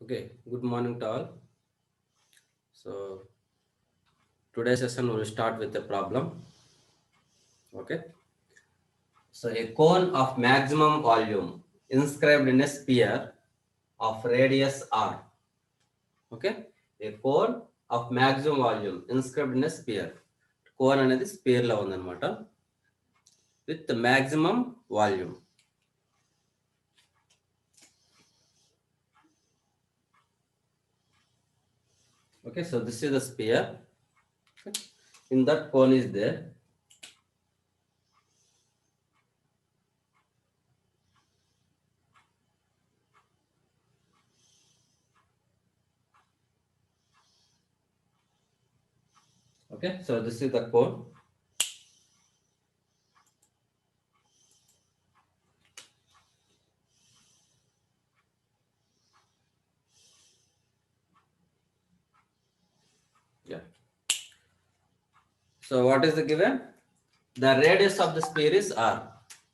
Okay, good morning to all. So today's session will start with a problem. Okay, so a cone of maximum volume inscribed in a sphere of radius r. Okay, a cone of maximum volume inscribed in a sphere. Cone అనేది sphere లో ఉందన్నమాట with the maximum volume. Okay, so this is the sphere. Okay. In that cone is there. Okay, so this is the cone. Yeah. So what is the given? The radius of the sphere is r.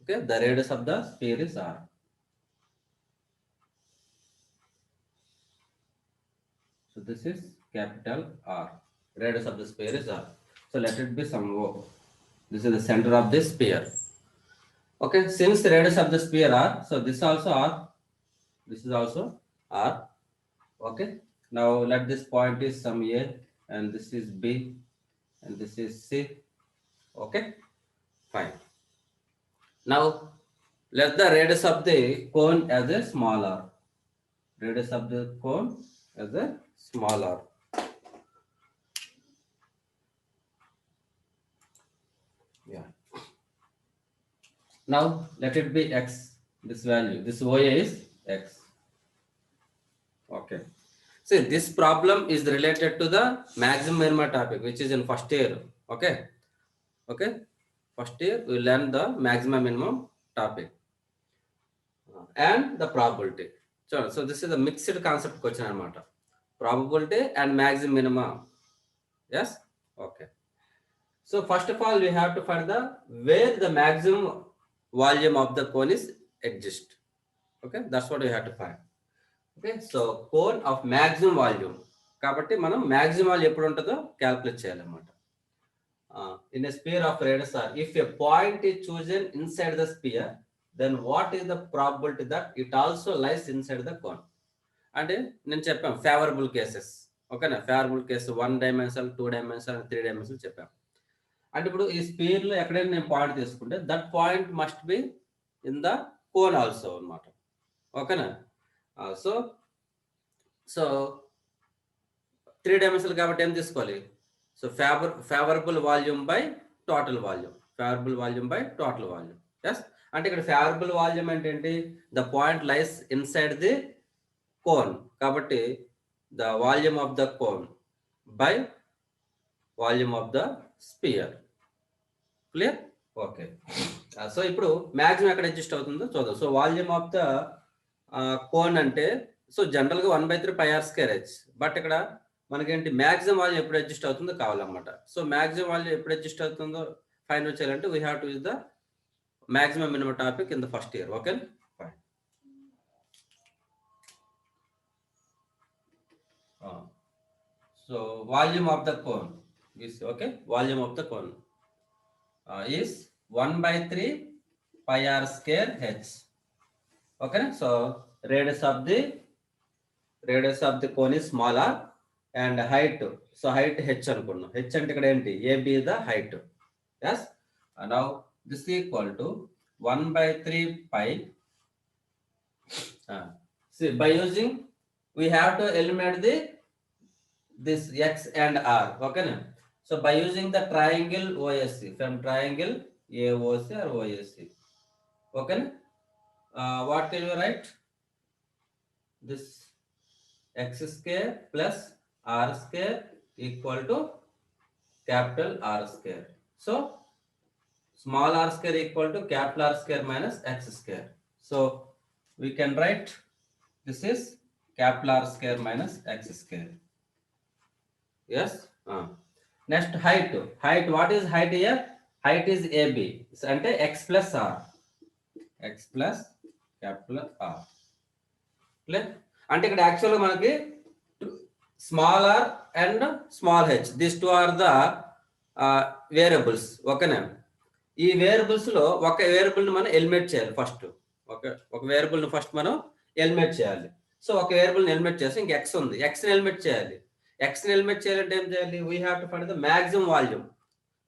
Okay, the radius of the sphere is r. So this is capital R. Radius of the sphere is r. So let it be some O. This is the center of the sphere. Okay, since the radius of the sphere r, so this also r. This is also r. Okay. Now let this point is some A, and this is B, and this is C. Okay. Fine. Now let the radius of the cone as a small r. Radius of the cone as a small r. Yeah. Now let it be x. This value, this OA is x. Okay. See, this problem is related to the maximum minima topic, which is in first year. Okay. Okay. First year we learn the maximum minimum topic and the probability. So this is a mixed concept question anamata. Probability and maximum minimum. Yes. Okay. So first of all, we have to find the where the maximum volume of the cone is exist. Okay, that's what we have to find. Okay, so cone of maximum volume. కాబట్టి మనం maximum volume ఎప్పుడు ఉంటుందో calculate చేయాలన్నమాట. In a sphere of radius r, if a point is chosen inside the sphere, then what is the probability that it also lies inside the cone? అంటే నేను చెప్పాను favourable cases. ఓకేనా, favourable case 1 dimension 2 dimension 3 dimension చెప్పాను. అంటే ఇప్పుడు ఈ sphere లో ఎక్కడైనా నేను పాయింట్ తీసుకుంటే that point must be in the cone also అనమాట. ఓకేనా. సో సో 3 డైమెన్షనల్ కాబట్టి ఏం తీసుకోవాలి? So favourable volume by total volume. Favourable volume by total volume. Yes, అంటే ఇక్కడ ఫేవరబుల్ వాల్యూమ్ అంటే ఏంటి? The point lies inside the cone, కాబట్టి the volume of the cone by volume of the sphere. Clear? Okay. So ఇప్పుడు maximum ఎక్కడ adjust అవుతుందో చూద్దాం. So volume of the cone అంటే సో జనరల్గా 1/3 πr²h. బట్ ఇక్కడ మనకేంటి మ్యాక్సిమం వాల్యూమ్ ఎప్పుడు అడ్జస్ట్ అవుతుందో కావాలన్నమాట. సో మ్యాక్సిమం వాల్యూమ్ ఎప్పుడు అడ్జస్ట్ అవుతుందో ఫైండ్ అవుట్ చేయాలంటే we have to use the maximum minimum topic in the first year. Okay. Fine. So volume of the cone is okay. Volume of the cone is 1/3 πr²h. Okay, so radius of the cone is smaller and height, so height h అనుకున్నాం. h అంటే ఇక్కడ ఏంటి? ab is the height. Yes, and now this is equal to 1/3 pi. See, by using we have to eliminate this x and r. Okay na? So by using the triangle OSC, from triangle AOC or OSC, okay, what can you write? This x square plus r square equal to capital R square. So small r square equal to capital R square minus x square. So we can write this is capital R square minus x square. Yes. Next, height. What is height here? Height is AB. అంటే x plus r. x plus capital R. Clear? అంటే ఇక్కడ యాక్చువల్గా మనకి small r and small h this two are the variables. ఓకేనా? ఈ variables లో ఒక variable ని మనం ఎలిమినేట్ చేయాలి ఫస్ట్. ఒక వేరియబుల్ ని ఫస్ట్ మనం ఎలిమినేట్ చేయాలి. సో ఒక వేరియబుల్ ని ఎలిమినేట్ చేసి ఇంక ఎక్స్ ఉంది, ఎక్స్ ని ఎలిమినేట్ చేయాలి. ఎక్స్ ని ఎలిమినేట్ చేయాలంటే ఏం చేయాలి? We have to find the maximum volume.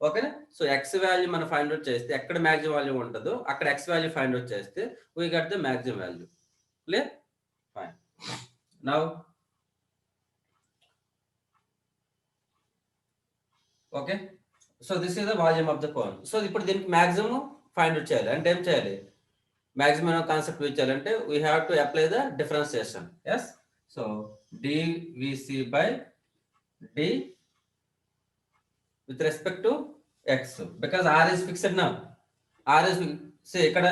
ఓకేనా? సో ఎక్స్ వాల్యూ మనం ఫైండ్ అవుట్ చేస్తే ఎక్కడ మాక్సిమం వాల్యూ ఉంటుందో అక్కడ ఎక్స్ వాల్యూ ఫైండ్ అవుట్ చేస్తే we get the maximum value. Clear? Fine. Now okay, so this is the volume of the cone. So ఇప్పుడు దీనికి maximum find out చేయాలి అంటే ఏం చేయాలి? మాక్సిమం కాన్సెప్ట్ యూజ్ చేయాలంటే we have to apply the differentiation. Yes, so dvc by D with respect to x because r is fixed now. r is see ఇక్కడ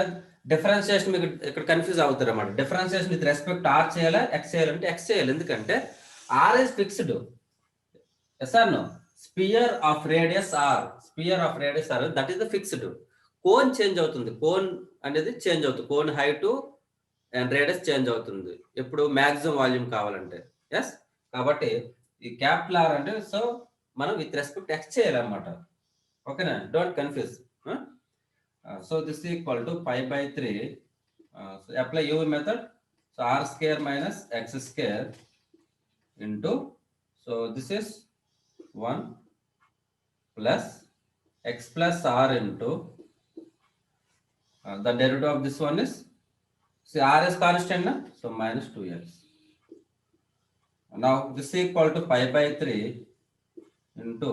differentiation మీకు ఇక్కడ కన్ఫ్యూజ్ అవుతారు అన్నమాట. డిఫరెన్షియేషన్ విత్ రెస్పెక్ట్ r చేయాలా x చేయాలంటే x చేయాలి, ఎందుకంటే r is fixed. yes or no? Sphere of radius r that is the fixed. Cone change అవుతుంది, కోన్ అనేది చేంజ్ అవుతుంది, cone height and radius change అవుతుంది ఎప్పుడు మాక్సిమం వాల్యూమ్ కావాలంటే. ఎస్, కాబట్టి ఈ క్యాపిటల్ R అంటే సో మనం విత్ రెస్పెక్ట్ ఎక్స్ చేయాలన్నమాట. ఓకేనా? Don't confuse. So this equal to pi by 3. Apply u method. So r square minus x square into, so this is 1 plus x plus r into the derivative of this one is, see r is constant na, so minus 2x. Now this is equal to pi by 3 into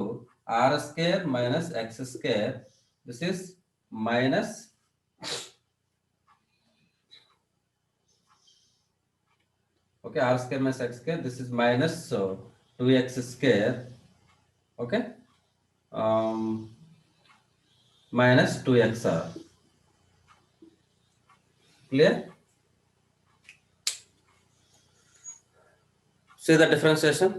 r square minus x square. This is minus okay, r square minus x square. This is minus so 2x square. Okay, minus 2xr. Clear? See the differentiation.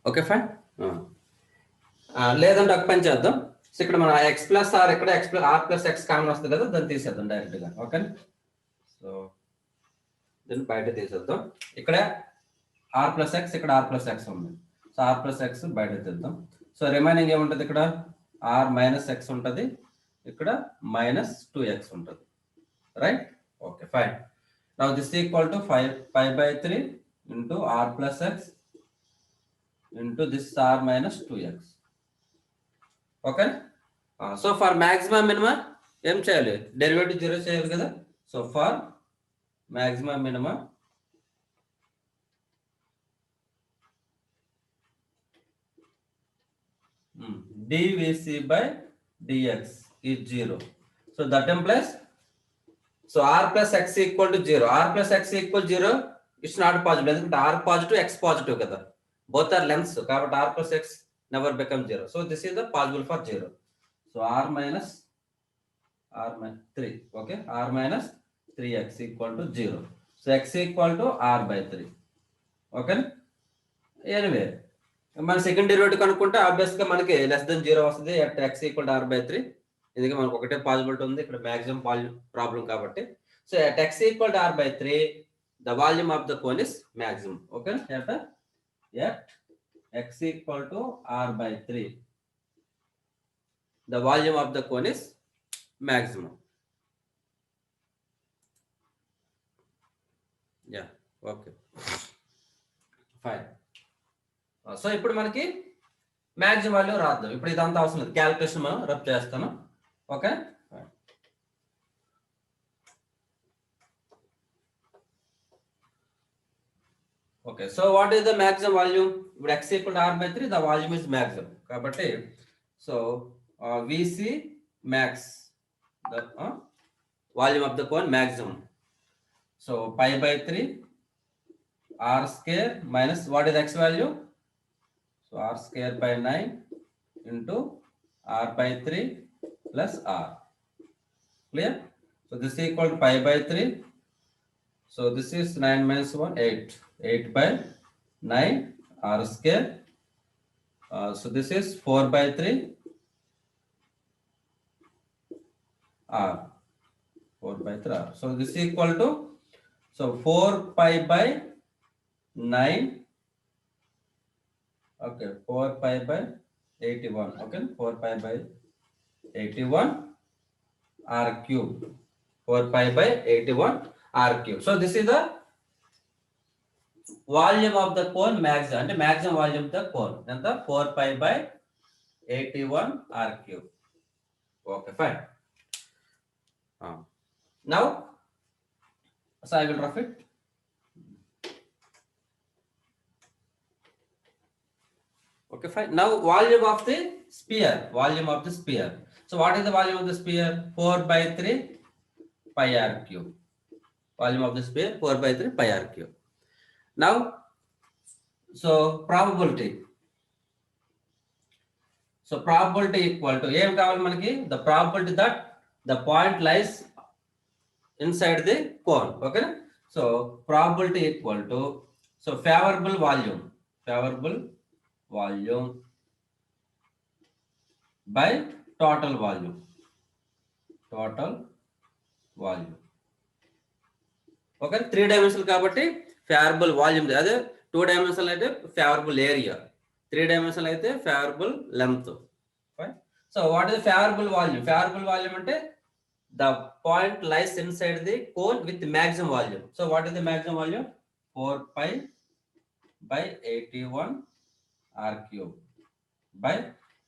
Okay fine. లేదంటే ఒక పని చేద్దాం. So ఇక్కడ మన X plus are, ఇక్కడ are plus X common వస్తుంది కదా, దాన్ని తీసేద్దాం డైరెక్ట్గా. ఓకే, సో దీన్ని బయట తీసేద్దాం. ఇక్కడ ఆర్ ప్లస్ ఎక్స్, ఇక్కడ ఆర్ ప్లస్ ఎక్స్ ఉంది. సో ఆర్ ప్లస్ ఎక్స్ బయట తీద్దాం. సో రిమైనింగ్ ఏముంటుంది? ఇక్కడ ఆర్ మైనస్ ఎక్స్ ఉంటుంది, ఇక్కడ మైనస్ 2x ఉంటుంది. Right? Okay fine. Now this equal to 5 pi by 3 into r plus x into this r minus 2x. Okay, so for maximum minimum ఏం చేయాలి? Derivative 0 చేయాలి కదా. So for maximum minimum dvc by dx is 0. So that implies, so r plus x equal to 0. r plus x equal 0, it's not possible ఎందుకంటే r positive x positive కదా, both are lengths, కాబట్టి r plus x never become 0. So this is the possible for 0. So r minus 3. Okay, r minus 3x equal to 0. So x equal to r by 3. Okay, anyway మన second derivative కనుక్కుంటే obvious గా మనకి less than 0 వస్తుంది at x equal to r by 3. ఎందుకంటే మనకు ఒకటే possibility ఉంది ఇక్కడ, మాక్సిమం ప్రాబ్లం కాబట్టి. So at x equal to r by 3 the volume of the cone is maximum. Okay, at x equal to r by 3 the volume of the cone is maximum. Yeah, okay fine. So ఇప్పుడు మనకి maximum value రాద్దాం. ఇప్పుడు ఇదంతా అవసరం లేదు, calculation మనం rub చేస్తాను. Okay, okay. So what is the maximum volume? ఇప్పుడు x equal to r by 3 the volume is maximum కాబట్టి, so vc max the volume of the cone maximum. So pi by 3 r square minus what is x value? So r square by 9 into r by 3 plus r. Clear? So this is equal to pi by 3. So this is 9 minus 1, 8. 8 by 9 r square. So this is 4 by 3 r. 4 by 3 r. So this is equal to, so 4 pi by 9. Okay, 4 pi by 81. Okay, 4 pi by 81 r cube. 4 pi by 81 r cube. So this is the volume of the cone maximum, and maximum volume of the cone. And the 4 pi by 81 r cube. Okay, fine. Now, so I will rough it. Okay, fine. Now, volume of the sphere. Volume of the sphere. So, what is the volume of the sphere? 4 by 3 pi r cube. Volume of the sphere 4 by 3 pi r cube. Now, so probability. So, probability equal to ఏం కావాలి మనకి? The probability that the point lies inside the cone. Okay. So, probability equal to, so favorable volume by total volume. Okay, 3 dimensional కాబట్టి favorable volume, అదే 2 dimensional అయితే favorable area, 3 dimensional అయితే favorable length. Fine. So what is the favorable volume? Favorable volume అంటే the point lies inside the cone with the maximum volume. So what is the maximum volume? 4 pi by 81 r cube by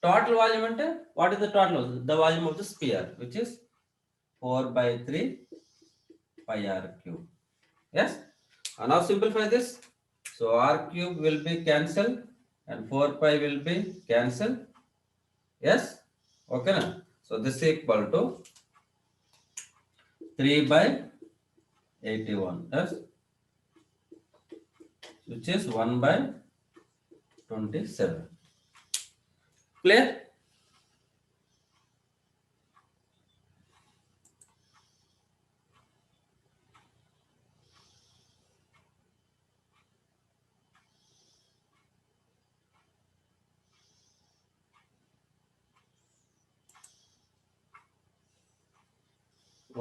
total volume అంటే what is the total? The volume of the sphere, which is 4 by 3 pi r cube. Yes. And now simplify this. So r cube will be cancelled and 4 pi will be cancelled. Yes. Okay. So this is equal to 3 by 81. Yes. Which is 1 by 27. Clear?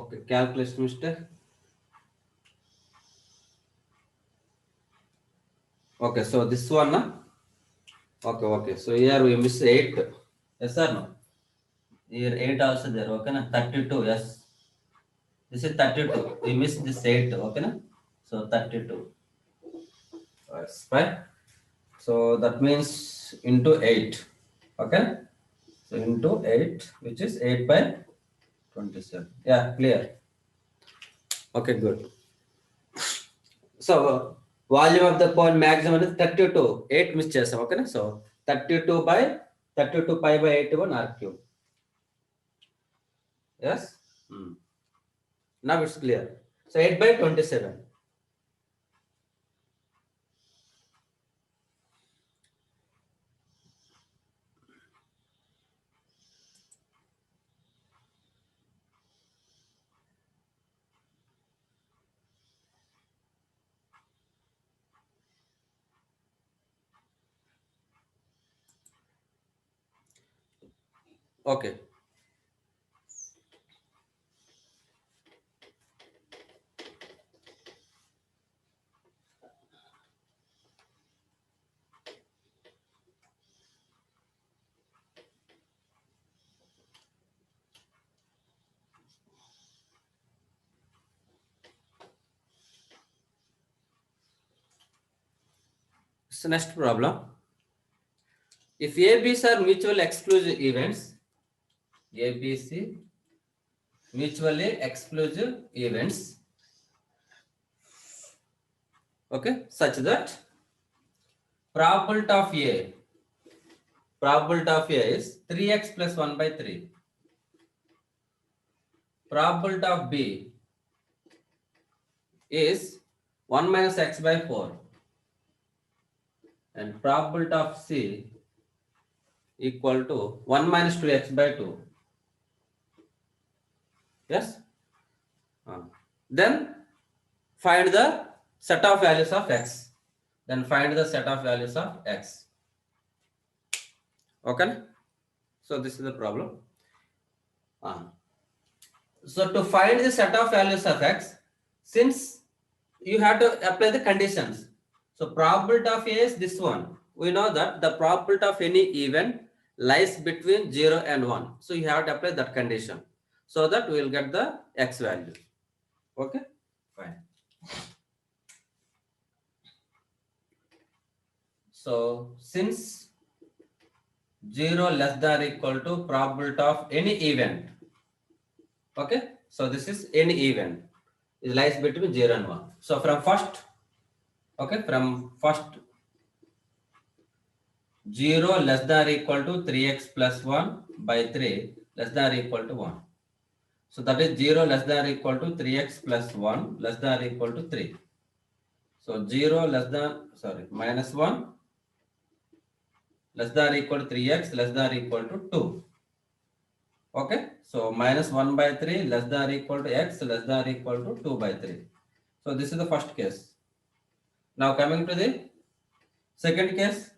Okay, calculation mistake. Okay, so this one, okay. So here we miss 8. Yes or no? Here 8 also there. Okay, na? 32. Yes. This is 32. We miss this 8. Okay, na? So 32. That's fine. So that means into 8. Okay. So into 8, which is 8 by 27. Yeah, clear. Okay, good. So volume of the cone maximum is 32. 8 miss chesam. Okay, na? So 32 pi by 81 r cube. Yes. Now it's clear. So 8 by 27. Okay. So next problem. If ABs are mutually exclusive events, ABC mutually exclusive events, okay, such that probability of A is 3x plus 1 by 3. Probability of B is 1 minus x by 4. And probability of C equal to 1 minus 2x by 2. Yes. Then find the set of values of x. Then find the set of values of x. Okay. So this is the problem. So to find the set of values of x, since you have to apply the conditions. So probability of A is this one. We know that the probability of any event lies between 0 and 1. So you have to apply that condition so that we will get the x value. Okay, fine. So since 0 less than or equal to probability of any event. Okay, so this is any event. It lies between 0 and 1. So from first, okay, from first 0 less than or equal to 3x plus 1 by 3 less than or equal to 1. So that is 0 less than or equal to 3x plus 1 less than or equal to 3. So 0 less than, sorry, minus 1 less than or equal to 3x less than or equal to 2. Okay, so minus 1 by 3 less than or equal to x less than or equal to 2 by 3. So this is the first case. Now coming to the second case,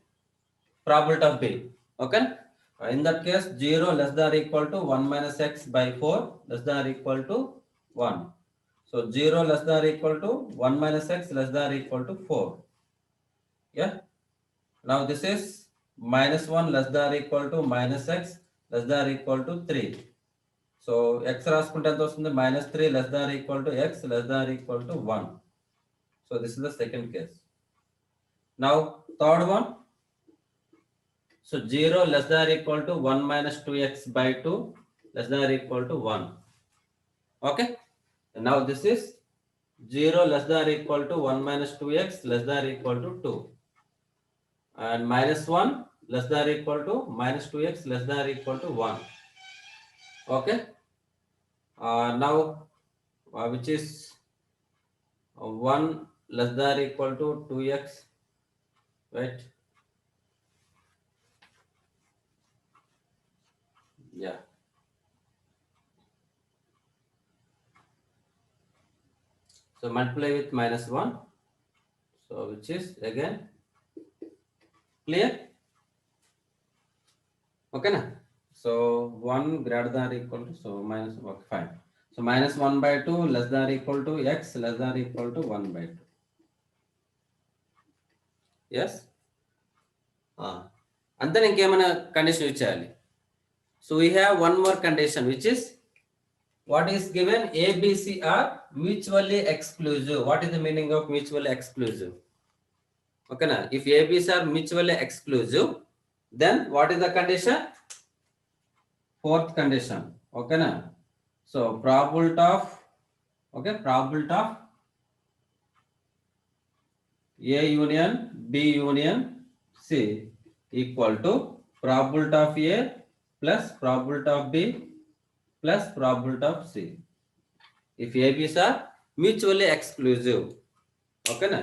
probability of B. Okay, in that case 0 less than or equal to 1 minus x by 4 less than or equal to 1. So 0 less than or equal to 1 minus x less than or equal to 4. Yeah. Now this is minus 1 less than or equal to minus x less than or equal to 3. So x రాసుకుంటే ఎంత వస్తుంది minus 3 less than or equal to x less than or equal to 1. So this is the second case. Now third one. So 0 less than or equal to 1 minus 2x by 2 less than or equal to 1. Okay. And now this is 0 less than or equal to 1 minus 2x less than or equal to 2. And minus 1 less than or equal to minus 2x less than or equal to 1. Okay. Now which is 1 less than or equal to 2x, right? Yeah. So multiply with minus 1. So which is again clear? Okay na? So 1 greater than or equal to, so minus, okay, fine. So minus 1 by 2 less than or equal to x less than or equal to 1 by 2. Yes? And then ఇంకేమైనా condition use చేయాలి. So we have one more condition which is what is given A, B, C are mutually exclusive. What is the meaning of mutually exclusive? Okay na? If A, B, C are mutually exclusive, then what is the condition? Fourth condition. Okay na? So probability of, okay, probability of A union B union C equal to probability of A plus probability of B plus probability of C. If A, B are mutually exclusive. Okay na?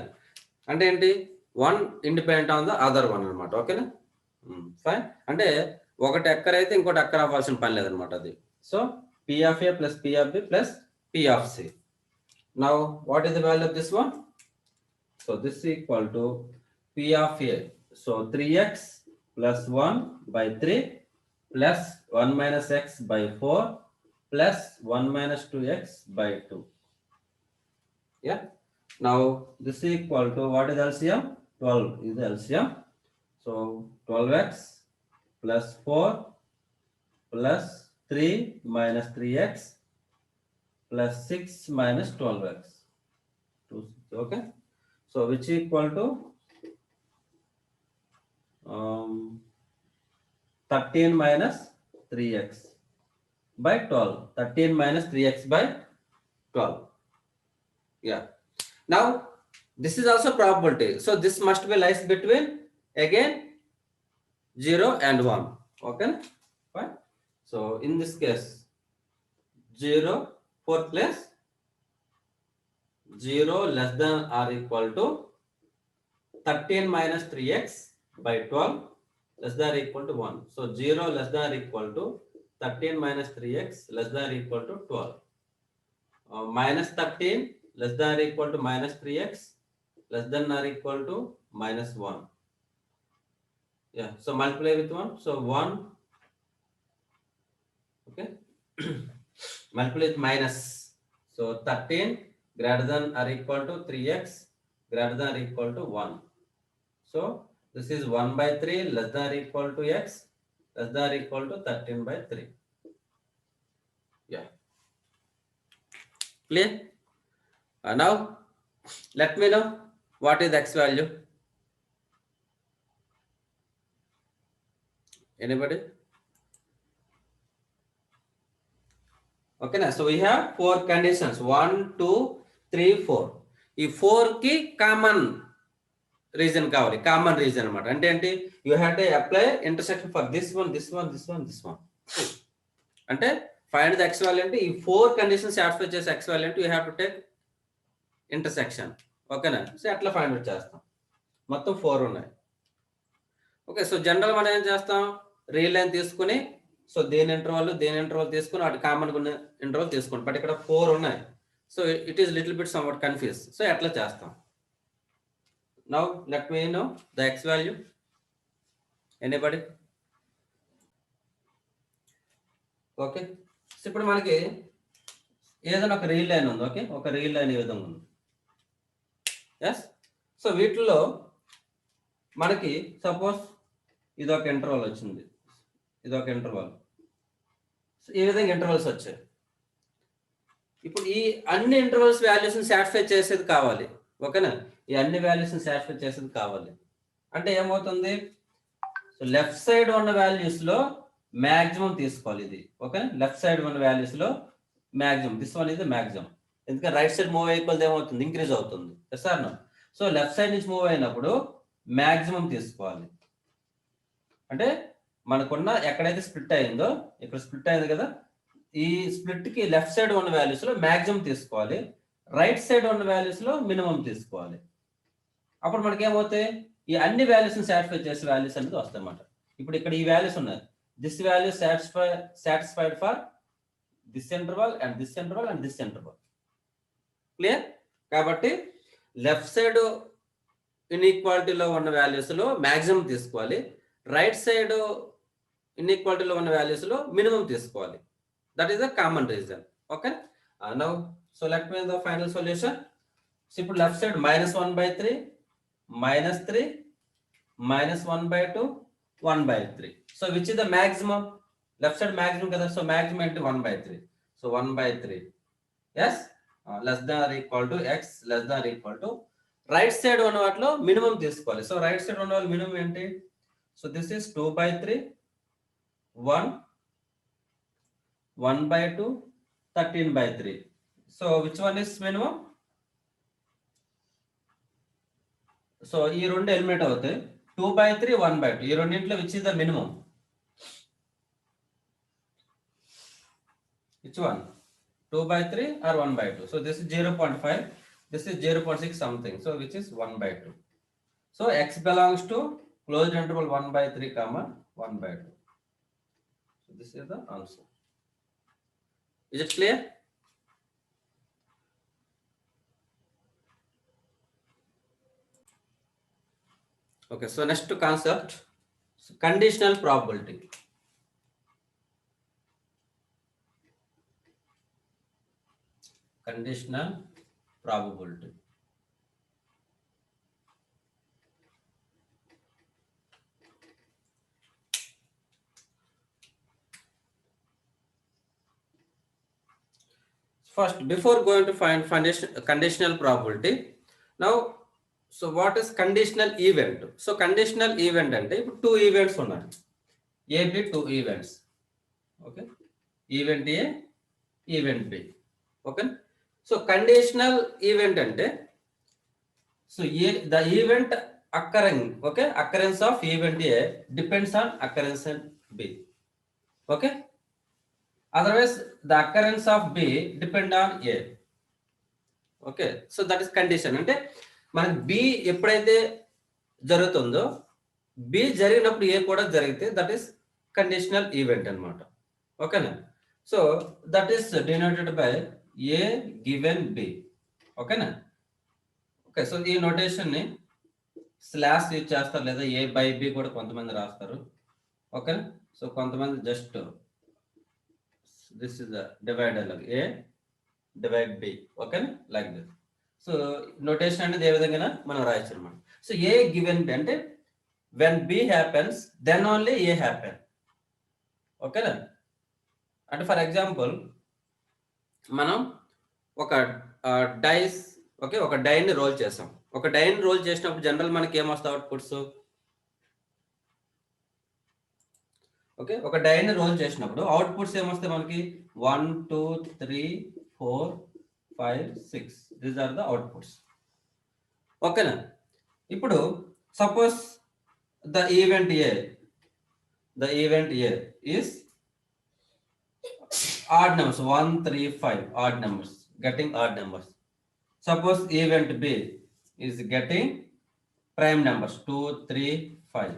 అంటే ఏంటి one independent on the other one అనమాట. ఓకేనా, fine. అంటే ఒకటి acre అయితే ఇంకోటి acre అవ్వాల్సిన పని లేదనమాట అది. So P of A plus P of B plus P of C. Now what is the value of this one? So this equal to P of A. So 3x plus 1 by 3 plus 1 minus x by 4 plus 1 minus 2x by 2. Yeah. Now this is equal to what is LCM? 12 is the LCM. So 12x plus 4 plus 3 minus 3x plus 6 minus 12x. Okay. So which is equal to 13 minus 3x by 12. 13 minus 3x by 12. Yeah. Now this is also probability. So this must be lies between again 0 and 1. Okay. Fine. So in this case 0 fourth place 0 less than or equal to 13 minus 3x by 12 less than or equal to 1. So 0 less than or equal to 13 minus 3x less than or equal to 12. Minus 13 less than or equal to minus 3x less than or equal to minus 1. Yeah, so multiply with 1. So 1, okay, multiply with minus. So 13 greater than or equal to 3x greater than or equal to 1. So this is 1 by 3 less than or equal to x less than or equal to 13 by 3. Yeah. Clear? Now let me know what is x value. Anybody? Okay, na? So we have 4 conditions. 1, 2, 3, 4. ఈ 4 కి common reason కావాలి. Common reason అనమాట. అంటే ఏంటి? You have to apply intersection for this one, this one, this one, this one. అంటే find the X value అంటే ఈ 4 conditions satisfy చేసే ఎక్స్ వాల్యూ అంటే you have to take intersection. ఓకేనా? సో అట్లా ఫైండ్ అవుట్ చేస్తాం. మొత్తం 4 ఉన్నాయి. ఓకే, సో జనరల్ మనం ఏం చేస్తాం? రియల్ లైన్ తీసుకుని సో దేని ఇంటర్వల్ తీసుకుని వాటి కామన్ ఉన్న ఇంటర్వల్ తీసుకోండి. బట్ ఇక్కడ 4 ఉన్నాయి. So it is little bit somewhat confuse. So ఎట్లా చేస్తాం? Now let me know the X value. Anybody? Okay, so ఇప్పుడు మనకి ఏదైనా ఒక రియల్ లైన్ ఉంది. ఓకే, ఒక రియల్ లైన్ ఈ విధంగా ఉంది. ఎస్, సో వీటిలో మనకి సపోజ్ ఇదొక ఇంటర్వల్ వచ్చింది, ఇదొక ఇంటర్వల్, ఈ విధంగా ఇంటర్వల్స్ వచ్చాయి. ఇప్పుడు ఈ అన్ని ఇంటర్వల్స్ వాల్యూస్ని సాటిస్ఫై చేసేది కావాలి. ఓకేనా? ఈ అన్ని వాల్యూస్ని సాటిస్ఫై చేసేది కావాలి అంటే ఏమవుతుంది? సో లెఫ్ట్ సైడ్ ఉన్న వాల్యూస్లో మ్యాక్సిమం తీసుకోవాలి ఇది. ఓకే, లెఫ్ట్ సైడ్ ఉన్న వాల్యూస్లో మ్యాక్సిమం, దిస్ వన్ ఇది మ్యాక్సిమం. ఎందుకంటే రైట్ సైడ్ మూవ్ అయిపోతే ఏమవుతుంది? ఇంక్రీజ్ అవుతుంది. Yes or no? So left side నుంచి మూవ్ అయినప్పుడు మ్యాక్సిమం తీసుకోవాలి. అంటే మనకున్న ఎక్కడైతే స్ప్లిట్ అయిందో, ఇక్కడ స్ప్లిట్ అయింది కదా, ఈ స్ప్లిట్ కి లెఫ్ట్ సైడ్ ఉన్న వాల్యూస్ లో మ్యాక్సిమం తీసుకోవాలి, రైట్ సైడ్ ఉన్న వాల్యూస్ లో మినిమం తీసుకోవాలి. అప్పుడు మనకి ఏమవుతాయి? ఈ అన్ని వాల్యూస్ ని సాటిస్ఫై చేసే వాల్యూస్ అనేది వస్తాయి అన్నమాట. ఇప్పుడు ఇక్కడ ఈ వాల్యూస్ ఉన్నాయి. This value satisfied for this interval and this interval and this interval. Clear? కాబట్టి లెఫ్ట్ సైడ్ ఇన్ఈక్వాలిటీలో ఉన్న వాల్యూస్ లో మ్యాక్సిమం తీసుకోవాలి, రైట్ సైడ్ ఇన్ఈక్వాలిటీలో ఉన్న వాల్యూస్ లో మినిమం తీసుకోవాలి. That is the common reason. Okay, now so let me the final solution. So ఇప్పుడు left side -1/3 -3 -1/2 1/3. So which is the maximum? Left side maximum కదా, so maximum అంటే 1/3. So 1/3 yes less than or equal to X less than or equal to right side ఉన్న వాటిలో minimum తీసుకోవాలి. So right side ఉన్న వాళ్ళు minimum ఏంటి? So this is 2/3 1 1/2 13/3. So which one is minimum? So ఈ రెండు eliminate అవుతాయి. 2/3 1/2 ఈ రెండింటిలో which is the minimum? Which one? 2/3 or 1/2? So this is 0.5, this is 0.6 something. So which is 1/2. So x belongs to closed interval 1/3 comma 1/2. So this is the answer. Is it clear? Okay, so next concept, conditional probability. Conditional probability. First, before going to find conditional probability, now, so what is conditional event? So conditional event ante ipudu two events unnai, A B, two events. Okay, event A, event B. Okay, so conditional event ante, so the event occurring, okay, occurrence of event A depends on occurrence in B. Okay, otherwise the occurrence of B depend on A. Okay, so that is condition. అంటే మనకి B ఎప్పుడైతే జరుగుతుందో, B జరిగినప్పుడు A కూడా జరిగితే that is conditional event అన్నమాట. ఓకేనా? So that is denoted by A given B. ఓకేనా? ఓకే, సో ఈ నోటేషన్ ని స్లాష్ యూజ్ చేస్తారు, లేదా ఏ బై బి కూడా కొంతమంది రాస్తారు. ఓకే, సో కొంతమంది just this is the divider లాగా A divide B. Okay, like this. So notation అనేది ఏ విధంగా మనం రాయొచ్చు అనమాట. సో ఏ గివెన్ బి అంటే when B happens then only A happen. ఓకేనా, అంటే ఫర్ ఎగ్జాంపుల్ మనం ఒక డైస్, ఓకే, ఒక డైని రోల్ చేసాం. ఒక డైని రోల్ చేసినప్పుడు జనరల్ మనకి ఏమొస్తాయి అవుట్పుట్స్? ఓకే, ఒక డైని రోల్ చేసినప్పుడు అవుట్పుట్స్ ఏమొస్తాయి మనకి? 1 2 3 4 5 6 దీస్ ఆర్ ద అవుట్పుట్స్. ఓకేనా, ఇప్పుడు suppose the event A is odd numbers 1 3 5 odd numbers, getting odd numbers. Suppose event B is getting prime numbers 2 3 5,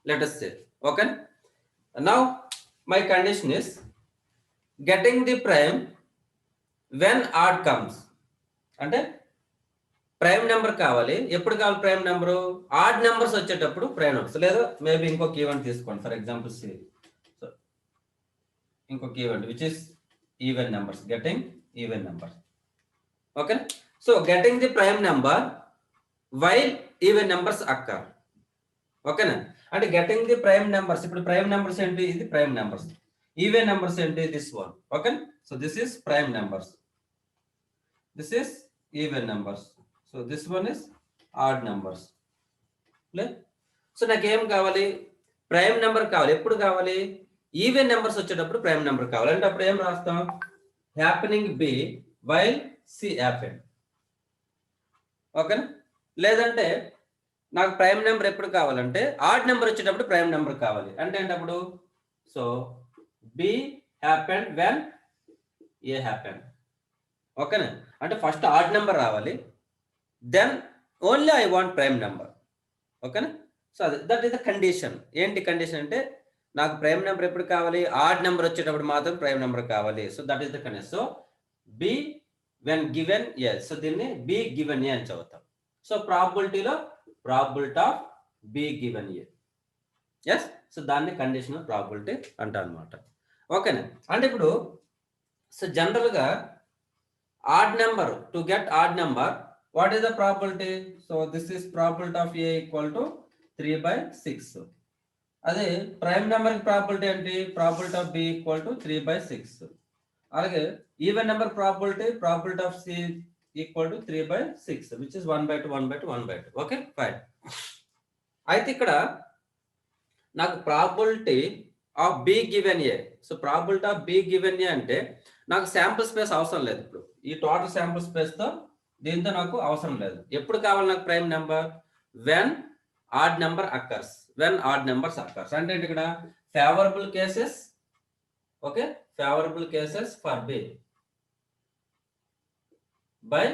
let us say. Okay, now my condition is getting the prime when odd comes. అంటే prime number కావాలి. ఎప్పుడు కావాలి prime number? Odd numbers వచ్చేటప్పుడు prime numbers. లేదా maybe ఇంకొక event తీసుకోండి, for example C. So ఇంకొక event which is even numbers, getting even number. Okay, so getting the prime number while even numbers occur. ఓకేనా, అంటే గెటింగ్ ది ప్రైమ్ నెంబర్స్. ఇప్పుడు prime numbers ఏంటి? ఇది prime numbers. Even numbers ఏంటి? This one. Okay, so this is prime numbers, this is even numbers, so this one is odd numbers. So నాకు ఏం కావాలి? Prime number కావాలి. ఎప్పుడు కావాలి? ఈవెన్ నెంబర్స్ వచ్చేటప్పుడు ప్రైమ్ నెంబర్ కావాలి. అంటే అప్పుడు ఏం రాస్తాం? Happening B while C happen. ఓకేనా, లేదంటే నాకు ప్రైమ్ నెంబర్ ఎప్పుడు కావాలంటే ఆడ్ నెంబర్ వచ్చేటప్పుడు ప్రైమ్ నెంబర్ కావాలి. అంటే ఏంటప్పుడు? So B happen when A happen. ఓకేనా, అంటే ఫస్ట్ ఆడ్ నెంబర్ రావాలి, then only I want prime number. ఓకేనా, సో అది దట్ ఈస్ ద కండిషన్. ఏంటి కండిషన్ అంటే నాకు ప్రైమ్ నెంబర్ ఎప్పుడు కావాలి? ఆడ్ నెంబర్ వచ్చేటప్పుడు మాత్రం ప్రైమ్ నెంబర్ కావాలి. So that is the condition. So B when given A, so దీన్ని బి గివెన్ ఏ అని చదువుతాం. సో ప్రాబిలిటీలో probability of B given A. Yes, so దాన్ని కండిషనల్ ప్రాబిలిటీ అంటారు అనమాట. ఓకేనా, అంటే ఇప్పుడు సో జనరల్గా odd number, to get odd number, what is the probability? So this is probability of A equal to 3/6. అదే ప్రైమ్ నెంబర్ ప్రాబిలిటీ ఏంటి? Probability of B equal to 3/6. అలాగే even number probability of C equal to 3/6, which is 1/2 1/2 1/2. Okay, fine. అయితే ఇక్కడ నాకు probability of B given A. So probability of B given A అంటే నాకు sample space అవసరం లేదు. ఇప్పుడు ఈ టోటల్ శాంపుల్ స్పేస్ తో దీంతో నాకు అవసరం లేదు. ఎప్పుడు కావాలి నాకు prime number? When odd number occurs, when odd numbers occurs. అంటే ఇక్కడ favourable cases, okay, favourable cases for B by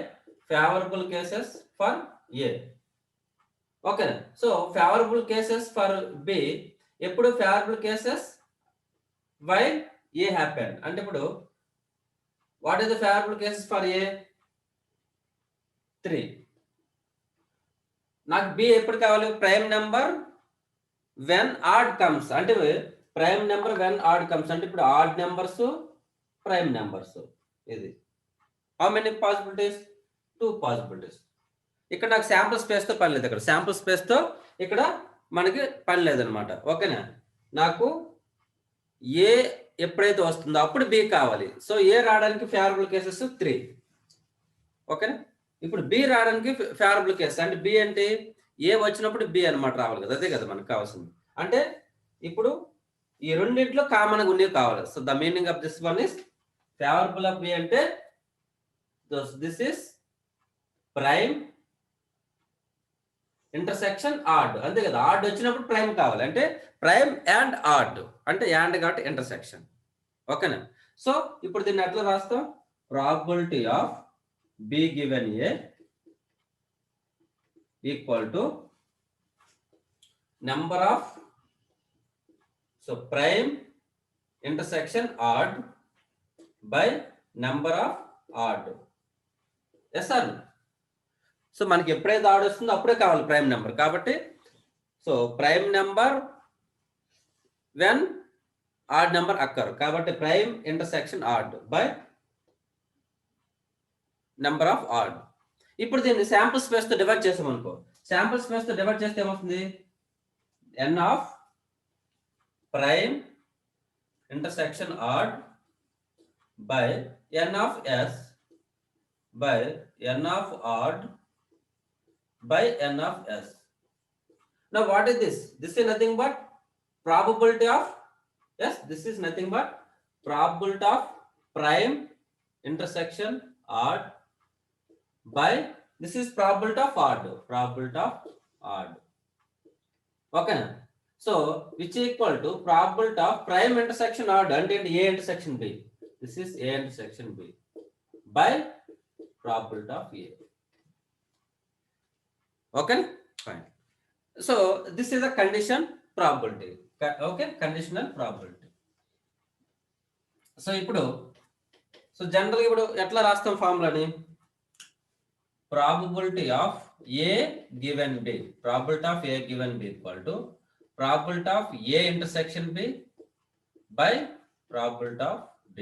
favourable cases for A. Okay, so favourable cases for B ఎప్పుడు? Favourable cases while A happen. అంటే ఇప్పుడు what is the favourable cases for A? 3. నాకు B ఎప్పుడు కావాలి? Prime number when odd comes. అంటే prime number when odd comes అంటే ఇప్పుడు odd numbers, prime numbers. ఇది హౌ మెనీ పాసిబిలిటీస్? 2 పాసిబిలిటీస్. ఇక్కడ నాకు శాంపుల్ స్పేస్ తో పని లేదు. ఇక్కడ శాంపుల్ స్పేస్ తో ఇక్కడ మనకి పని లేదనమాట. ఓకేనా, నాకు ఏ ఎప్పుడైతే వస్తుందో అప్పుడు బి కావాలి. సో ఏ రావడానికి ఫేవరబుల్ కేసెస్ 3. ఓకేనా, ఇప్పుడు బి రావడానికి ఫేవరబుల్ కేసెస్ అంటే బి అంటే ఏ వచ్చినప్పుడు బి అనమాట రావాలి కదా. అదే కదా మనకు కావాల్సింది. అంటే ఇప్పుడు ఈ రెండింటిలో కామన్ గా ఉన్నవి కావాలి. So the meaning of this one is favourable of B అంటే this is prime intersection odd. అంతే కదా, ఆడ్ వచ్చినప్పుడు ప్రైమ్ కావాలి. అంటే ప్రైమ్ అండ్ ఆడ్ అంటే యాండ్ కాబట్టి ఇంటర్సెక్షన్. ఓకేనా, సో ఇప్పుడు దీన్ని ఎట్లా రాస్తాం? Probability of B given A equal to number of, so prime intersection odd by number of odd. Yes sir, so మనకి ఎప్పుడైతే ఆడ్ వస్తుందో అప్పుడే కావాలి ప్రైమ్ నెంబర్. కాబట్టి so prime number when odd number occur. కాబట్టి prime intersection odd by number of odd. ఇప్పుడు దీన్ని sample space తో డివైడ్ చేసామనుకో, శాంపుల్ స్పేస్ తో డివైడ్ చేస్తే ఏమవుతుంది? n of prime intersection odd by n of s by n of odd by n of s. Now what is this? This is nothing but probability of, yes, this is nothing but probability of prime intersection odd by, this is probability of odd, probability of odd. Okay. So which equal to probability of prime intersection odd and a intersection b. This is a intersection b by probability of a. Okay, fine. So this is a condition probability. Okay, conditional probability. So ఇప్పుడు so general ఇప్పుడు ఎట్లా రాస్తాం ఫార్ములాని? probability of a given b, probability of a given b equal to probability of a intersection b by probability of b.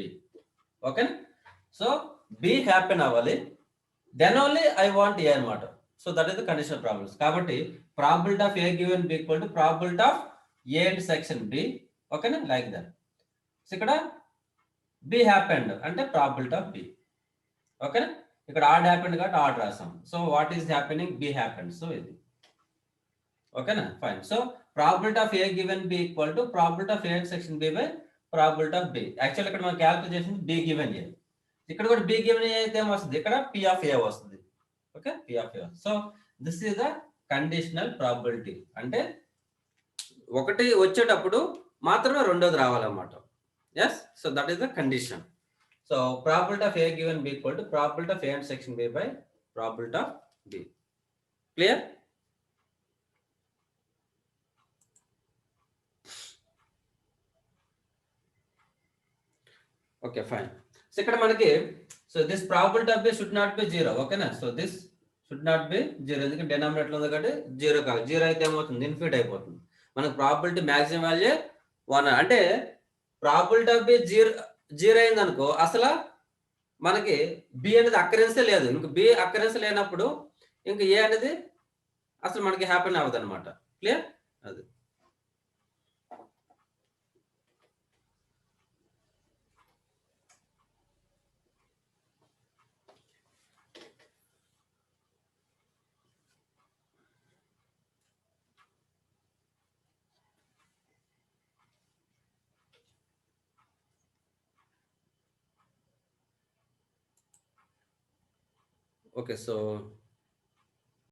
Okay, so b happen అవ్వాలి, then only I want a అనమాట. So that is the conditional probability. కాబట్టి probability of a given b equal to probability of a intersection b. ఓకేనా, like that. So ఇక్కడ b happened అంటే probability of b. ఓకేనా, ఇక్కడ add happened కాబట్టి add రాసాం. So what is happening? b happened. So ఇది ఓకేనా, fine. So probability of a given b equal to probability of a intersection b by probability of b. Actual ఇక్కడ మనం calculate చేసింది b given a. ఇక్కడ కూడా b given a అయితే ఏమొస్తుంది? ఇక్కడ p ఆఫ్ a వస్తుంది. Okay, p of a. So this is the conditional probability. అంటే ఒకటి వచ్చేటప్పుడు మాత్రమే రెండోది రావాలన్నమాట. Yes, so that is the condition. So probability of a given b equal to probability of a intersection b by probability of b. Clear? Okay, fine. So ఇక్కడ మనకి so this probability of B should not be zero. ఓకేనా, so this should not be zero. ఎందుకంటే denominator ఉంది కాబట్టి zero కాదు. Zero అయితే ఏమవుతుంది? Infinite అయిపోతుంది. మనకు ప్రాబిలిటీ మాక్సిమం వాల్యూ 1. అంటే ప్రాబిలిటీ ఆఫ్ బి జీరో అయింది అనుకో, అసలు మనకి బి అనేది అక్కరెన్సే లేదు. ఇంక బి అక్కరెన్స్ లేనప్పుడు ఇంక ఏ అనేది అసలు మనకి హ్యాపెన్ అవ్వదు అనమాట. క్లియర్? అది okay. So